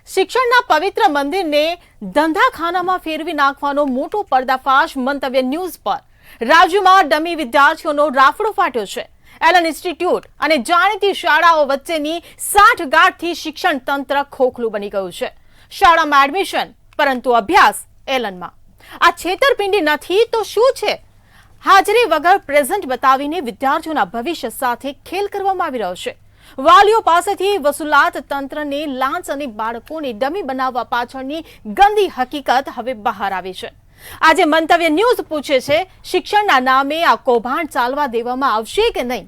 શિક્ષણના પવિત્ર મંદિરને ધંધાખાનામાં ફેરવી નાખવાનો મોટો પર્દાફાશ મંતવ્ય ન્યૂઝ પર. રાજ્યમાં ડમી વિદ્યાર્થીઓનો રાફડો ફાટ્યો છે. એલન ઇન્સ્ટિટ્યૂટ અને જાણીતી શાળાઓ વચ્ચેની સાંઠગાંઠથી શિક્ષણ તંત્ર ખોખલું બની ગયું છે. શાળામાં એડમિશન, પરંતુ અભ્યાસ એલનમાં. આ છેતરપિંડી નથી તો શું છે? હાજરી વગર પ્રેઝન્ટ બતાવીને વિદ્યાર્થીઓના ભવિષ્ય સાથે ખેલ કરવામાં આવી રહ્યો છે. વાલીઓ પાસેથી વસૂલાત તંત્રને લાંચ અને બાળકોને ડમી બનાવવા પાછળની ગંદી હકીકત હવે બહાર આવી છે. આજે મંતવ્ય ન્યૂઝ પૂછે છે, શિક્ષણના નામે આ કૌભાંડ ચાલવા દેવામાં આવશે કે નહીં?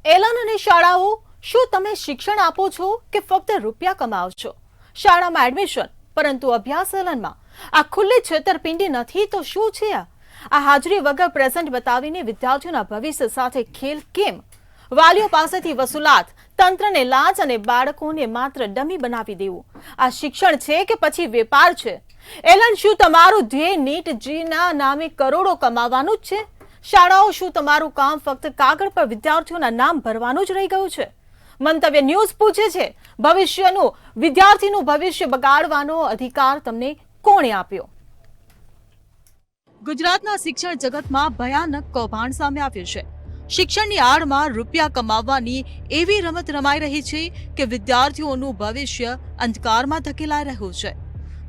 એલન અને શાળાઓ, શું તમે શિક્ષણ આપો છો કે ફક્ત રૂપિયા કમાઓ છો? શાળામાં એડમિશન, પરંતુ અભ્યાસ એલનમાં. આ ખુલ્લી છેતરપિંડી નથી તો શું છે? આ હાજરી વગર પ્રેઝન્ટ બતાવીને વિદ્યાર્થીઓના ભવિષ્ય સાથે ખેલ કેમ? વાલીઓ પાસેથી વસૂલાત, તંત્રને લાંચ અને બાળકોને માત્ર ડમી બનાવી દેવું. આ શિક્ષણ છે કે પછી વેપાર છે? એલન, શું તમારું ધ્યેય નીટ જીના નામે કરોડો કમાવાનું જ છે? શાળાઓ, શું તમારું કામ ફક્ત કાગળ પર વિદ્યાર્થીઓના નામ ભરવાનું જ રહી ગયું છે? મંતવ્ય ન્યૂઝ પૂછે છે, વિદ્યાર્થીનું ભવિષ્ય બગાડવાનો અધિકાર તમને કોણે આપ્યો? ગુજરાતના શિક્ષણ જગતમાં ભયાનક કૌભાંડ સામે આવ્યું છે. શિક્ષણની આડમાં રૂપિયા કમાવવાની એવી રમત રમાઈ રહી છે કે વિદ્યાર્થીઓનું ભવિષ્ય અંધકારમાં ધકેલાઈ રહ્યું છે.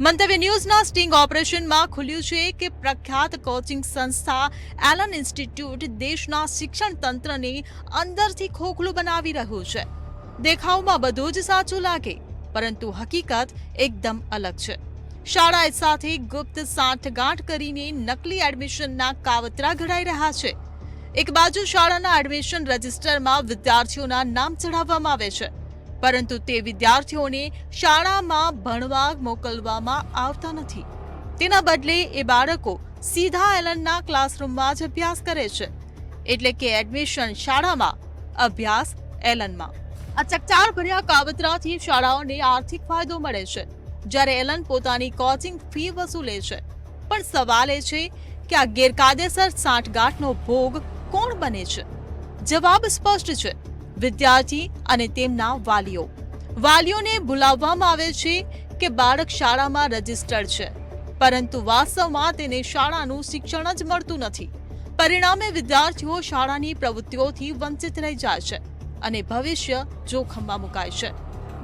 મંતવ્ય ન્યૂઝના સ્ટિંગ ઓપરેશનમાં ખુલ્યું છે કે પ્રખ્યાત કોચિંગ સંસ્થા એલન ઇન્સ્ટિટ્યૂટ દેશના શિક્ષણ તંત્રને અંદરથી ખોખલું બનાવી રહ્યું છે. દેખાવમાં બધું જ સાચું લાગે, પરંતુ હકીકત એકદમ અલગ છે. શાળા સાથે ગુપ્ત સાંઠગાંઠ કરીને નકલી એડમિશનના કાવતરા ઘડાઈ રહ્યા છે. એક બાજુ શાળાના એડમિશન રજિસ્ટરમાં વિદ્યાર્થીઓના નામ ચઢાવવામાં આવે છે, પરંતુ તે વિદ્યાર્થીઓને શાળામાં ભણવા મોકલવામાં આવતા નથી. તેના બદલે એ બાળકો સીધા એલનના ક્લાસરૂમમાં જ અભ્યાસ કરે છે. એટલે કે એડમિશન શાળામાં, અભ્યાસ એલનમાં. આ ચકચાર ભર્યા કાવતરાથી શાળાઓને આર્થિક ફાયદો મળે છે, જ્યારે એલન પોતાની કોચિંગ ફી વસૂલે છે. પણ સવાલ એ છે કે આ ગેરકાયદેસર સાંઠગાંઠનો ભોગ કોણ બને છે? જવાબ સ્પષ્ટ છે, વિદ્યાર્થી અને તેમના વાલીઓ. વાલીઓને ભૂલાવવામાં આવે છે કે બાળક શાળામાં રજિસ્ટર્ડ છે, પરંતુ વાસ્તવમાં તેને શાળાનું શિક્ષણ જ મળતું નથી. પરિણામે વિદ્યાર્થીઓ શાળાની પ્રવૃત્તિઓથી વંચિત રહી જાય છે અને ભવિષ્ય જોખમમાં મુકાય છે.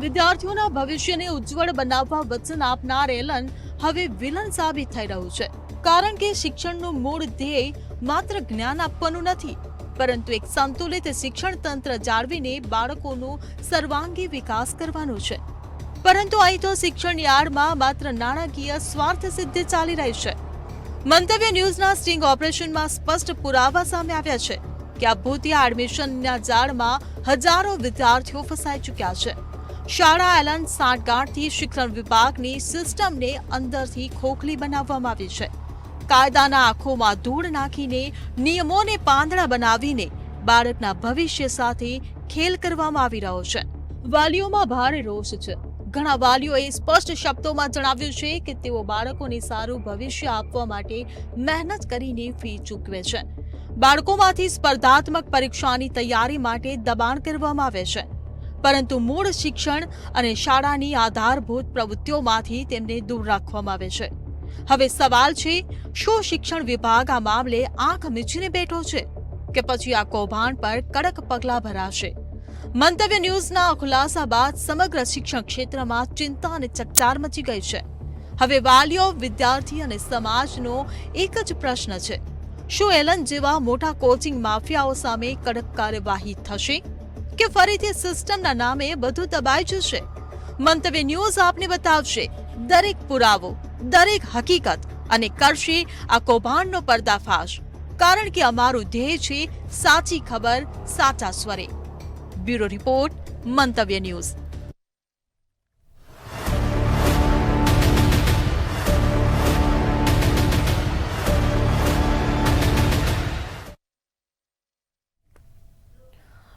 વિદ્યાર્થીઓના ભવિષ્યને ઉજ્જવળ બનાવવા વચન આપનાર એલન હવે વિલન સાબિત થઈ રહ્યું છે, કારણ કે શિક્ષણનું મૂળ ધ્યેય માત્ર જ્ઞાન આપવાનું નથી, પરંતુ એક સંતુલિત શિક્ષણ તંત્ર જાળવીને બાળકોનો સર્વાંગી વિકાસ કરવાનો છે. પરંતુ અહીં તો શિક્ષણની આડમાં માત્ર નાણાકીય સ્વાર્થ સિદ્ધિ ચાલી રહી છે. મંતવ્ય ન્યૂઝના સ્ટિંગ ઓપરેશનમાં સ્પષ્ટ પુરાવા સામે આવ્યા છે કે આ ભૂતિયા એડમિશનના જાળમાં હજારો વિદ્યાર્થીઓ ફસાઈ ચૂક્યા છે. શાળા એલન સાંઠગાંઠથી શિક્ષણ વિભાગની સિસ્ટમને અંદરથી ખોખલી બનાવવામાં આવી છે. કાયદાના આંખોમાં ધૂળ નાખીને, નિયમોને પાંદડા બનાવીને બાળકના ભવિષ્ય સાથે ખેલ કરવામાં આવી રહ્યો છે. વાલીઓમાં ભારે રોષ છે. ઘણા વાલીઓએ સ્પષ્ટ શબ્દોમાં જણાવ્યું છે કે તેઓ બાળકોને સારું ભવિષ્ય આપવા માટે મહેનત કરીને ફી ચૂકવે છે. બાળકોમાંથી સ્પર્ધાત્મક પરીક્ષાની તૈયારી માટે દબાણ કરવામાં આવે છે, પરંતુ મૂળ શિક્ષણ અને શાળાની આધારભૂત પ્રવૃત્તિઓમાંથી તેમને દૂર રાખવામાં આવે છે. હવે સવાલ છે, શું શિક્ષણ વિભાગ આ મામલે આંખ મીચીને બેઠો છે કે પછી આ કૌભાંડ પર કડક પગલાં ભરાશે? મંતવ્ય ન્યૂઝના ખુલાસા બાદ સમગ્ર શિક્ષણ ક્ષેત્રમાં ચિંતા અને ચકચાર મચી ગઈ છે. હવે વાલીઓ, વિદ્યાર્થી અને સમાજનો એક જ પ્રશ્ન છે, શું એલન જેવા મોટા કોચિંગ માફિયાઓ સામે કડક કાર્યવાહી થશે કે ફરીથી સિસ્ટમના નામે બધું દબાઈ જશે? મંતવ્ય ન્યૂઝ આપને બતાવશે દરેક પુરાવો, દરેક હકીકત અને કરશે આ કૌભાંડનો પર્દાફાશ, કારણ કે અમારું ધ્યેય છે સાચી ખબર સાચા સ્વરે. બ્યુરો રિપોર્ટ, મંતવ્ય ન્યૂઝ.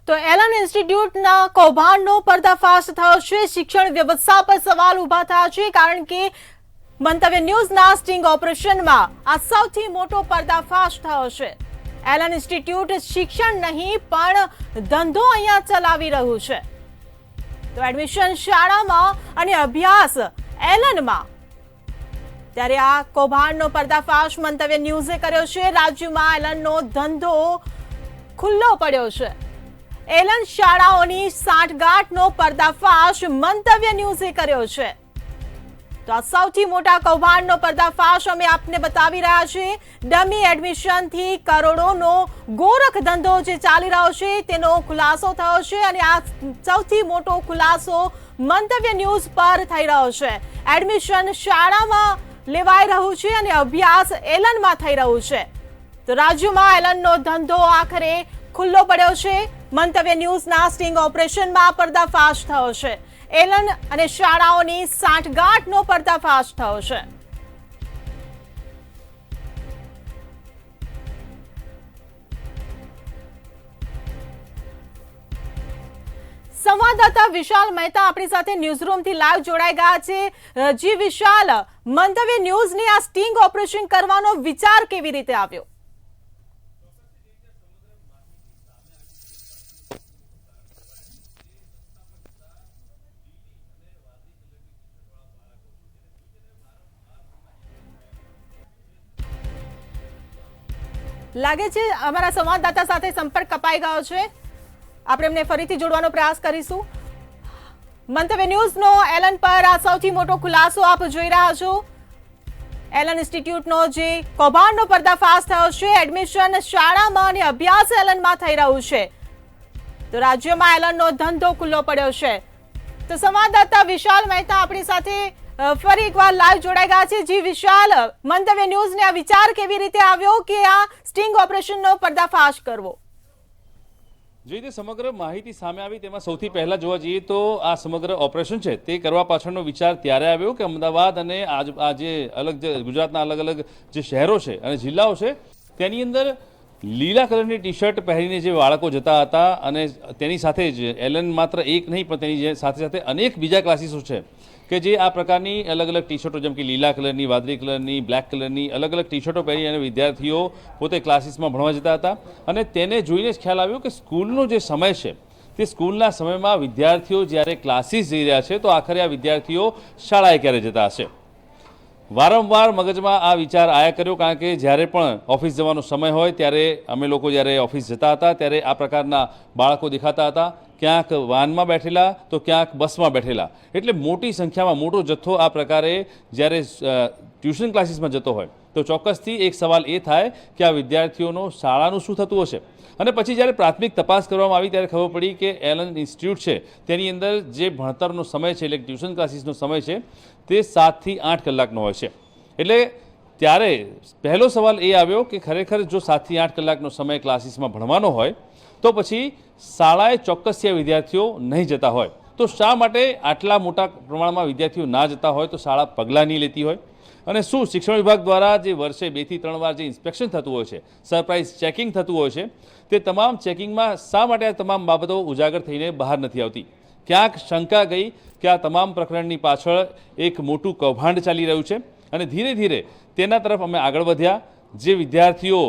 તો એલન ઇન્સ્ટિટ્યૂટના કૌભાંડનો પર્દાફાશ થયો છે. શિક્ષણ વ્યવસ્થા પર સવાલ ઉભા થયા છે, કારણ કે મંતવ્ય ન્યૂઝના સ્ટિંગ ઓપરેશનમાં આ સૌથી મોટો પર્દાફાશ થયો છે. એલન ઇન્સ્ટિટ્યૂટ શિક્ષણ નહીં પણ ધંધો અહીંયા ચલાવી રહ્યું છે. તો એડમિશન શાળામાં અને અભ્યાસ એલનમાં. ત્યારે આ કૌભાંડનો પર્દાફાશ મંતવ્ય ન્યૂઝે કર્યો છે. રાજ્યમાં એલનનો ધંધો ખુલ્લો પડ્યો છે. એલન શાળાઓની સાંઠગાંઠનો પર્દાફાશ મંતવ્ય ન્યૂઝે કર્યો છે. તો આ સૌથી મોટા કૌભાંડનો પર્દાફાશ અમે આપને બતાવી રહ્યા છીએ. ડમી એડમિશનથી કરોડોનો ગોરખ ધંધો જે ચાલી રહ્યો છે તેનો ખુલાસો થયો છે અને આ સૌથી મોટો ખુલાસો મંતવ્ય ન્યૂઝ પર થઈ રહ્યો છે. એડમિશન શાળામાં લેવાઈ રહ્યું છે અને અભ્યાસ એલનમાં થઈ રહ્યું છે. તો રાજ્યમાં એલનનો ધંધો આખરે ખુલ્લો પડ્યો છે. મંતવ્ય ન્યૂઝના સ્ટિંગ ઓપરેશનમાં પર્દાફાશ થયો છે. એલન અને શાળાઓની સાંઠગાંઠનો પર્દાફાશ થયો છે. સંવાદદાતા વિશાલ મહેતા આપણી સાથે ન્યૂઝરૂમથી લાઈવ જોડાઈ ગયા છે. જી વિશાલ, મંતવ્ય ન્યૂઝની આ સ્ટિંગ ઓપરેશન કરવાનો વિચાર કેવી રીતે આવ્યો? લાગે છે અમારા સંવાદદાતા સાથે સંપર્ક કપાઈ ગયો છે. આપણે એમને ફરીથી જોડવાનો પ્રયાસ કરીશું. મંતવ્ય ન્યૂઝનો એલન પર આ સૌથી મોટો ખુલાસો આપ જોઈ રહ્યા છો. એલન ઇન્સ્ટિટ્યૂટનો જે કૌભાંડનો પર્દાફાશ થયો છે. એડમિશન શાળામાં અને અભ્યાસ એલનમાં થઈ રહ્યું છે. તો રાજ્યમાં એલનનો ધંધો ખુલ્લો પડ્યો છે. તો સંવાદદાતા વિશાલ મહેતા આપણી સાથે ફરી એકવાર લાઈવ જોડાઈ ગયા છે. જી વિશાલ, મંતવ્ય ન્યૂઝને આ વિચાર કેવી રીતે આવ્યો કે આ સ્ટિંગ ઓપરેશનનો પર્દાફાશ કરવો? જે રીતે સમગ્ર માહિતી સામે આવી તેમાં સૌથી પહેલા જોવા જઈએ તો આ સમગ્ર ઓપરેશન છે તે કરવા પાછળનો વિચાર ત્યારે આવ્યો કે અમદાવાદ અને આ જે ગુજરાતના અલગ અલગ જે શહેરો છે અને જિલ્લાઓ છે તેની અંદર લીલા કલરની ટી શર્ટ પહેરીને જે બાળકો જતા હતા અને તેની સાથે જ એલન માત્ર એક નહીં પણ તેની સાથે સાથે અનેક બીજા ક્લાસીસો છે કે જે આ પ્રકારની અલગ અલગ ટી શર્ટો જેમ કે લીલા કલરની, વાદળી કલરની, બ્લેક કલરની અલગ અલગ ટી શર્ટો પહેરી અને વિદ્યાર્થીઓ પોતે ક્લાસીસમાં ભણવા જતા હતા. અને તેને જોઈને જ ખ્યાલ આવ્યો કે સ્કૂલનો જે સમય છે તે સ્કૂલના સમયમાં વિદ્યાર્થીઓ જ્યારે ક્લાસીસ જઈ રહ્યા છે તો આખરે આ વિદ્યાર્થીઓ શાળાએ ક્યારે જતા હશે. વારંવાર મગજમાં આ વિચાર આયા કર્યો કારણ કે જ્યારે પણ ઓફિસ જવાનો સમય હોય ત્યારે અમે લોકો જ્યારે ઓફિસ જતા હતા ત્યારે આ પ્રકારના બાળકો દેખાતા હતા. ક્યાંક વાનમાં બેઠેલા તો ક્યાંક બસમાં બેઠેલા. એટલે મોટી સંખ્યામાં મોટો જથ્થો આ પ્રકારે જ્યારે ટ્યુશન ક્લાસીસમાં જતો હોય તો ચોક્કસથી એક સવાલ એ થાય કે આ વિદ્યાર્થીઓનો શાળાનું શું થતું હશે. અને પછી જ્યારે પ્રાથમિક તપાસ કરવામાં આવી ત્યારે ખબર પડી કે એલન ઇન્સ્ટિટ્યૂટ છે તેની અંદર જે ભણતરનો સમય છે એટલે ટ્યુશન ક્લાસીસનો સમય છે તે 7 થી 8 કલાકનો હોય છે. એટલે ત્યારે પહેલો સવાલ એ આવ્યો કે ખરેખર જો 7 થી 8 કલાકનો સમય ક્લાસીસમાં ભણવાનો હોય તો પછી શાળાએ ચોક્કસ વિદ્યાર્થીઓ નહીં જતા હોય તો શા માટે આટલા મોટા પ્રમાણમાં વિદ્યાર્થીઓ ના જતા હોય તો શાળા પગલાં નહીં લેતી હોય? અને શું શિક્ષણ વિભાગ દ્વારા જે વર્ષે 2 થી 3 વાર જે ઇન્સ્પેક્શન થતું હોય છે, સરપ્રાઇઝ ચેકિંગ થતું હોય છે, તે તમામ ચેકિંગમાં શા માટે આ તમામ બાબતો ઉજાગર થઈને બહાર નથી આવતી? ક્યાંક શંકા ગઈ કે આ તમામ પ્રકરણની પાછળ એક મોટું કૌભાંડ ચાલી રહ્યું છે. અને ધીરે ધીરે તેના તરફ અમે આગળ વધ્યા. જે વિદ્યાર્થીઓ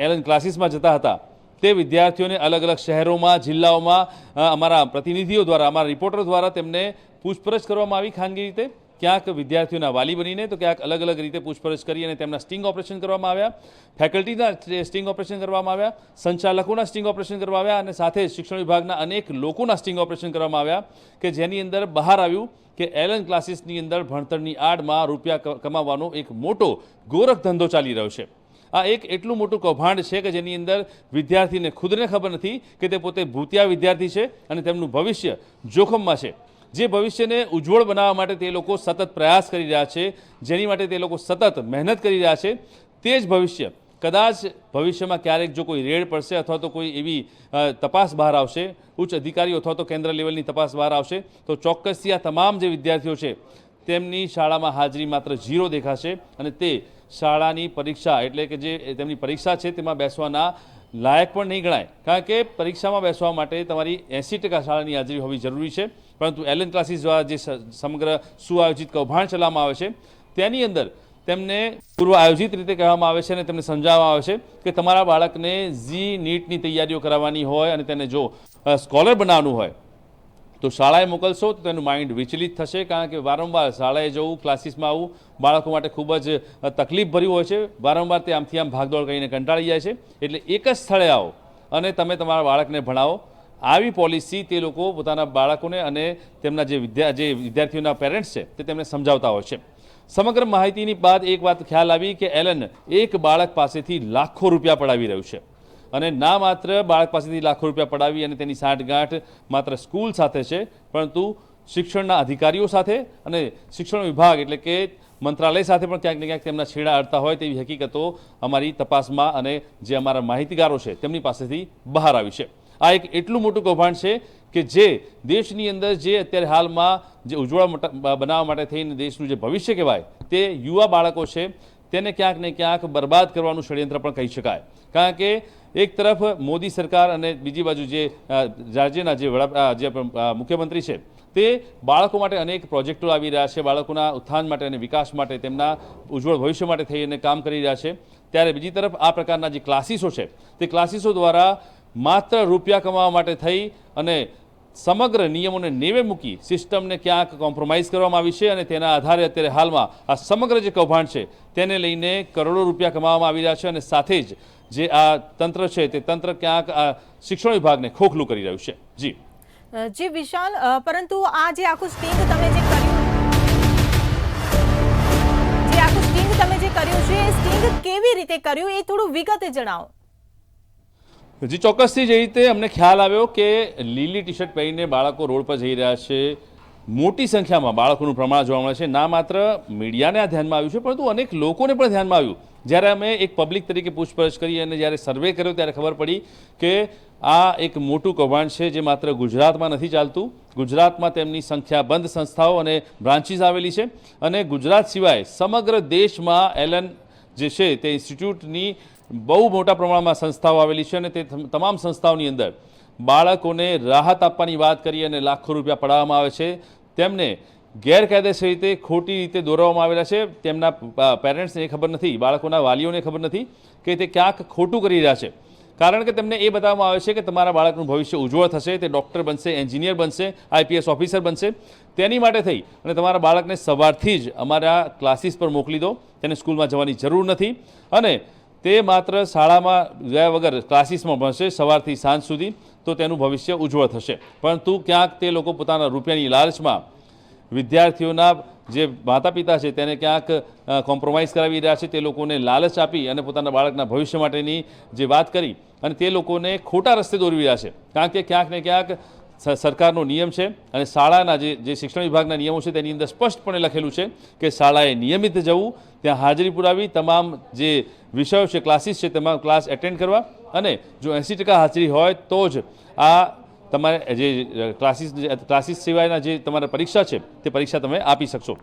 એલન ક્લાસીસમાં જતા હતા તે વિદ્યાર્થીઓને અલગ અલગ શહેરોમાં, જિલ્લાઓમાં અમારા પ્રતિનિધિઓ દ્વારા, અમારા રિપોર્ટર દ્વારા તેમને પૂછપરછ કરવામાં આવી ખાનગી રીતે. ક્યાંક વિદ્યાર્થીઓના વાલી બનીને તો ક્યાંક અલગ અલગ રીતે પૂછપરછ કરી અને તેમના સ્ટિંગ ઓપરેશન કરવામાં આવ્યા. ફેકલ્ટીના સ્ટિંગ ઓપરેશન કરવામાં આવ્યા, સંચાલકોના સ્ટિંગ ઓપરેશન કરવામાં આવ્યા અને સાથે શિક્ષણ વિભાગના અનેક લોકોના સ્ટિંગ ઓપરેશન કરવામાં આવ્યા કે જેની અંદર બહાર આવ્યું કે એલન ક્લાસીસની અંદર ભણતરની આડમાં રૂપિયા કમાવાનો એક મોટો ગોરખ ધંધો ચાલી રહ્યો છે. આ એક એટલું મોટું કૌભાંડ છે કે જેની અંદર વિદ્યાર્થીને ખુદને ખબર નથી કે તે પોતે ભૂતિયા વિદ્યાર્થી છે અને તેમનું ભવિષ્ય જોખમમાં છે. જે ભવિષ્યને ઉજ્જવળ બનાવવા માટે તે લોકો સતત પ્રયાસ કરી રહ્યા છે, જેની માટે તે લોકો સતત મહેનત કરી રહ્યા છે, તે જ ભવિષ્ય કદાચ ભવિષ્યમાં ક્યારેક જો કોઈ રેડ પડશે અથવા તો કોઈ એવી તપાસ બહાર આવશે, ઉચ્ચ અધિકારીઓ અથવા તો કેન્દ્ર લેવલની તપાસ બહાર આવશે તો ચોક્કસથી આ તમામ જે વિદ્યાર્થીઓ છે તેમની શાળામાં હાજરી માત્ર 0 દેખાશે અને તે શાળાની પરીક્ષા એટલે કે જે તેમની પરીક્ષા છે તેમાં બેસવાના લાયક પણ નહીં ગણાય. કારણ કે પરીક્ષામાં બેસવા માટે તમારી 80% શાળાની હાજરી હોવી જરૂરી છે. પરંતુ એલન ક્લાસીસ દ્વારા જે સમગ્ર સુઆયોજિત કૌભાંડ ચલાવવામાં આવે છે તેની અંદર તેમને પૂર્વ આયોજિત રીતે કહેવામાં આવે છે અને તેમને સમજાવવામાં આવે છે કે તમારા બાળકને ઝી નીટની તૈયારીઓ કરાવવાની હોય અને તેને જો સ્કોલર બનાવવાનું હોય તો શાળાએ મોકલશો તો તેનું માઇન્ડ વિચલિત થશે, કારણ કે વારંવાર શાળાએ જવું, ક્લાસીસમાં આવવું બાળકો માટે ખૂબ જ તકલીફભર્યું હોય છે. વારંવાર તે આમથી આમ ભાગદોડ કરીને કંટાળી જાય છે. એટલે એક જ સ્થળે આવો અને તમે તમારા બાળકને ભણાવો. આવી પોલિસી તે લોકો પોતાના બાળકોને અને તેમના જે વિદ્યાર્થીઓના પેરેન્ટ્સ છે તે તેમને સમજાવતા હોય છે. સમગ્ર માહિતીની બાદ એક વાત ખ્યાલ આવી કે એલન એક બાળક પાસેથી લાખો રૂપિયા પડાવી રહ્યું છે અને ના માત્ર બાળક પાસેથી લાખો રૂપિયા પડાવી અને તેની સાંઠગાંઠ માત્ર સ્કૂલ સાથે છે, પરંતુ શિક્ષણના અધિકારીઓ સાથે અને શિક્ષણ વિભાગ એટલે કે મંત્રાલય સાથે પણ ક્યાંક ને ક્યાંક તેમના છેડા અડતા હોય તેવી હકીકતો અમારી તપાસમાં અને જે અમારા માહિતીગારો છે તેમની પાસેથી બહાર આવી છે. આ એક એટલું મોટું કૌભાંડ છે કે જે દેશની અંદર જે અત્યારે હાલમાં જે ઉજ્જવળ બનાવવા માટે થઈને દેશનું જે ભવિષ્ય કહેવાય તે યુવા બાળકો છે તેને ક્યાંક ને ક્યાંક બરબાદ કરવાનું ષડયંત્ર પણ કહી શકાય. કારણ કે એક તરફ મોદી સરકાર અને બીજી બાજુ જે રાજ્યના જે મુખ્યમંત્રી છે તે બાળકો માટે અનેક પ્રોજેક્ટો આવી રહ્યા છે, બાળકોના ઉત્થાન માટે અને વિકાસ માટે, તેમના ઉજ્જવળ ભવિષ્ય માટે થઈને કામ કરી રહ્યા છે. ત્યારે બીજી તરફ આ પ્રકારના જે ક્લાસીસો છે તે ક્લાસીસો દ્વારા માત્ર રૂપિયા કમાવા માટે થઈ અને સમગ્ર નિયમોને નેવે મૂકી સિસ્ટમને ક્યાંક કોમ્પ્રોમાઇઝ કરવામાં આવી છે અને તેના આધારે અત્યારે હાલમાં આ સમગ્ર જે કૌભાંડ છે તેને લઈને કરોડો રૂપિયા કમાવામાં આવી રહ્યા છે અને સાથે જ જે આ તંત્ર છે તે તંત્ર ક્યાંક આ શિક્ષણ વિભાગને ખોખલું કરી રહ્યું છે. જી વિશાલ, પરંતુ આ જે આખું સ્ટિંગ તમે જે કર્યું છે એ સ્ટિંગ કેવી રીતે કર્યું એ થોડું વિગતે જણાવો. જી ચોક્કસથી જે રીતે અમને ખ્યાલ આવ્યો કે લીલી ટી શર્ટ પહેરીને બાળકો રોડ પર જઈ રહ્યા છે, મોટી સંખ્યામાં બાળકોનું પ્રમાણ જોવા મળે છે. ના માત્ર મીડિયાને આ ધ્યાનમાં આવ્યું છે પરંતુ અનેક લોકોને પણ ધ્યાનમાં આવ્યું. જ્યારે અમે એક પબ્લિક તરીકે પૂછપરછ કરી અને જ્યારે સર્વે કર્યો ત્યારે ખબર પડી કે આ એક મોટું કૌભાંડ છે જે માત્ર ગુજરાતમાં નથી ચાલતું. ગુજરાતમાં તેમની સંખ્યાબંધ સંસ્થાઓ અને બ્રાન્ચીસ આવેલી છે અને ગુજરાત સિવાય સમગ્ર દેશમાં એલન જે છે તે ઇન્સ્ટિટ્યૂટની બહુ મોટા પ્રમાણમાં સંસ્થાઓ આવેલી છે અને તે તમામ સંસ્થાઓની અંદર બાળકોને રાહત આપવાની વાત કરી અને લાખો રૂપિયા પડાવવામાં આવે છે. તેમને ગેરકાયદેસર રીતે ખોટી રીતે દોરવામાં આવેલા છે. તેમના પેરેન્ટ્સને ખબર નથી, બાળકોના વાલીઓને ખબર નથી કે તે ક્યાંક ખોટું કરી રહ્યા છે, કારણ કે તેમને એ બતાવવામાં આવે છે કે તમારા બાળકનું ભવિષ્ય ઉજ્જવળ થશે, તે ડૉક્ટર બનશે, એન્જિનિયર બનશે, આઈપીએસ ઓફિસર બનશે. તેની માટે થઈ અને તમારા બાળકને સવારથી જ અમારા ક્લાસીસ પર મોકલી દો, તેને સ્કૂલમાં જવાની જરૂર નથી અને તે માત્ર શાળામાં ગયા વગર ક્લાસીસમાં ભણશે સવારથી સાંજ સુધી, તો તેનું ભવિષ્ય ઉજ્જવળ થશે. પરંતુ ક્યાંક તે લોકો પોતાના રૂપિયાની લાલચમાં વિદ્યાર્થીઓના જે માતા પિતા છે તેને ક્યાંક કોમ્પ્રોમાઇઝ કરાવી રહ્યા છે. તે લોકોને લાલચ આપી અને પોતાના બાળકના ભવિષ્ય માટેની જે વાત કરી અને તે લોકોને ખોટા રસ્તે દોરવી રહ્યા છે. કારણ કે ક્યાંક ને ક્યાંક સરકારનો નિયમ છે અને શાળાના જે શિક્ષણ વિભાગના નિયમો છે તેની અંદર સ્પષ્ટપણે લખેલું છે કે શાળાએ નિયમિત જવું, ત્યાં હાજરી પુરાવી, તમામ જે વિષયો છે, ક્લાસીસ છે તેમાં ક્લાસ એટેન્ડ કરવા અને જો 80% હાજરી હોય તો જ આ તમારે જે ક્લાસીસ સિવાયના જે તમારા પરીક્ષા છે તે પરીક્ષા તમે આપી શકશો.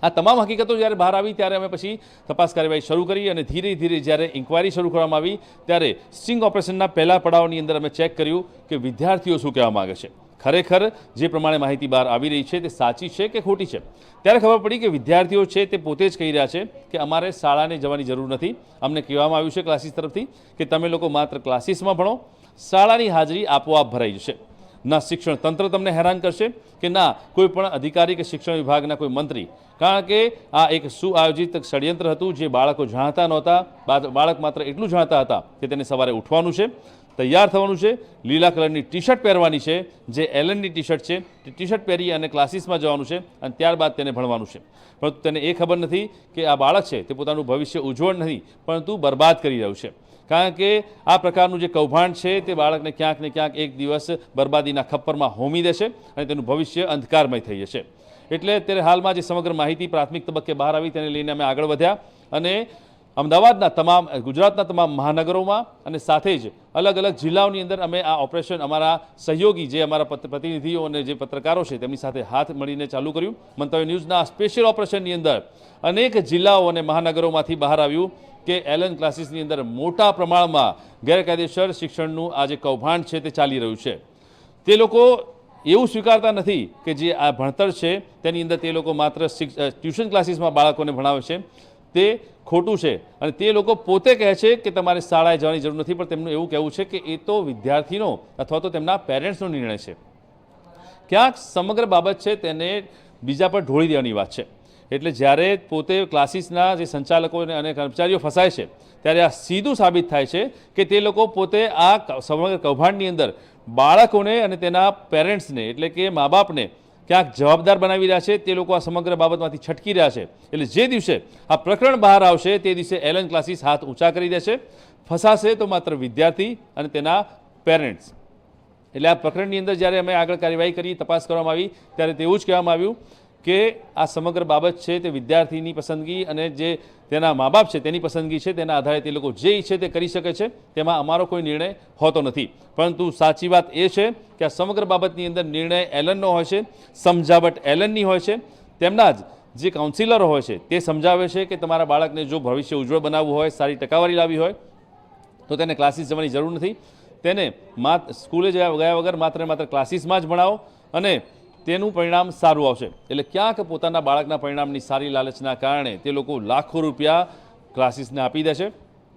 આ તમામ હકીકતો જ્યારે બહાર આવી ત્યારે અમે પછી તપાસ કાર્યવાહી શરૂ કરી અને ધીરે ધીરે જ્યારે ઇન્ક્વાયરી શરૂ કરવામાં આવી ત્યારે સ્ટિંગ ઓપરેશનના પહેલા પડાવની અંદર અમે ચેક કર્યું કે વિદ્યાર્થીઓ શું કહેવા માગે છે. ખરેખર જે પ્રમાણે માહિતી બહાર આવી રહી છે તે સાચી છે કે ખોટી છે. ત્યારે ખબર પડી કે વિદ્યાર્થીઓ છે તે પોતે જ કહી રહ્યા છે કે અમારે શાળાને જવાની જરૂર નથી. અમને કહેવામાં આવ્યું છે ક્લાસીસ તરફથી કે તમે લોકો માત્ર ક્લાસીસમાં ભણો, શાળાની હાજરી આપોઆપ ભરાઈ જશે. ના શિક્ષણ તંત્ર તમને હેરાન કરશે કે ના કોઈ પણ અધિકારી કે શિક્ષણ વિભાગના કોઈ મંત્રી, કારણ કે આ એક સુઆયોજિત ષડયંત્ર હતું જે બાળકો જાણતા નહોતા. બાળક માત્ર એટલું જાણતા હતા કે તેને સવારે ઉઠવાનું છે, તૈયાર થવાનું છે, લીલા કલરની ટી શર્ટ પહેરવાની છે જે એલનની ટી શર્ટ છે, તે ટી શર્ટ પહેરી અને ક્લાસીસમાં જવાનું છે અને ત્યારબાદ તેને ભણવાનું છે. પરંતુ તેને એ ખબર નથી કે આ બાળક છે તે પોતાનું ભવિષ્ય ઉજ્જવળ નથી પરંતુ બરબાદ કરી રહ્યું છે. કારણ કે આ પ્રકારનું જે કૌભાંડ છે તે બાળકને ક્યાંક ને ક્યાંક એક દિવસ બરબાદીના ખપ્પરમાં હોમી દેશે અને તેનું ભવિષ્ય અંધકારમય થઈ જશે. એટલે અત્યારે હાલમાં જે સમગ્ર માહિતી પ્રાથમિક તબક્કે બહાર આવી તેને લઈને અમે આગળ વધ્યા અને અમદાવાદના ગુજરાતના તમામ મહાનગરોમાં અને સાથે જ અલગ અલગ જિલ્લાઓની અંદર અમે આ ઓપરેશન અમારા સહયોગી જે અમારા પ્રતિનિધિઓ અને જે પત્રકારો છે તેમની સાથે હાથ મળીને ચાલુ કર્યું. મંતવ્ય ન્યૂઝના સ્પેશિયલ ઓપરેશનની અંદર અનેક જિલ્લાઓ અને મહાનગરોમાંથી બહાર આવ્યું કે એલન ક્લાસીસની અંદર મોટા પ્રમાણમાં ગેરકાયદેસર શિક્ષણનું આ જે કૌભાંડ છે તે ચાલી રહ્યું છે. તે લોકો એવું સ્વીકારતા નથી કે જે આ ભણતર છે તેની અંદર તે લોકો માત્ર ટ્યુશન ક્લાસીસમાં બાળકોને ભણાવે છે તે ખોટું છે અને તે લોકો પોતે કહે છે કે તમારે શાળાએ જવાની જરૂર નથી, પણ તેમનું એવું કહેવું છે કે એ તો વિદ્યાર્થીનો અથવા તો તેમના પેરેન્ટ્સનો નિર્ણય છે. ક્યાંક સમગ્ર બાબત છે તેને બીજા પર ઢોળી દેવાની વાત છે. એટલે જ્યારે પોતે ક્લાસીસના જે સંચાલકો અને કર્મચારીઓ ફસાય છે ત્યારે આ સીધું સાબિત થાય છે કે તે લોકો પોતે આ સમગ્ર કૌભાંડની અંદર બાળકોને અને તેના પેરેન્ટ્સને એટલે કે મા બાપને ક્યાંક જવાબદાર બનાવી રહ્યા છે. તે લોકો આ સમગ્ર બાબતમાંથી છટકી રહ્યા છે. એટલે જે દિવસે આ પ્રકરણ બહાર આવશે તે દિવસે એલન ક્લાસીસ હાથ ઊંચા કરી દેશે. ફસાશે તો માત્ર વિદ્યાર્થી અને તેના પેરેન્ટ્સ. એટલે આ પ્રકરણની અંદર જ્યારે અમે આગળ કાર્યવાહી કરી, તપાસ કરવામાં આવી ત્યારે તેવું જ કહેવામાં આવ્યું કે આ સમગ્ર બાબત છે તે વિદ્યાર્થીની પસંદગી અને જે તેના મા બાપ છે તેની પસંદગી છે. તેના આધારે તે લોકો જે ઈચ્છે તે કરી શકે છે, તેમાં અમારો કોઈ નિર્ણય હોતો નથી. પરંતુ સાચી વાત એ છે કે આ સમગ્ર બાબતની અંદર નિર્ણય એલનનો હોય છે, સમજાવટ એલનની હોય છે. તેમના જ જે કાઉન્સિલરો હોય છે તે સમજાવે છે કે તમારા બાળકને જો ભવિષ્ય ઉજ્જવળ બનાવવું હોય, સારી ટકાવારી લાવવી હોય તો તેને ક્લાસીસ જવાની જરૂર નથી. તેને સ્કૂલે ગયા વગર માત્ર ને માત્ર ક્લાસીસમાં જ ભણાવો અને તેનું પરિણામ સારું આવશે. એટલે ક્યાંક પોતાના બાળકના પરિણામની સારી લાલચના કારણે તે લોકો લાખો રૂપિયા ક્લાસીસને આપી દે છે.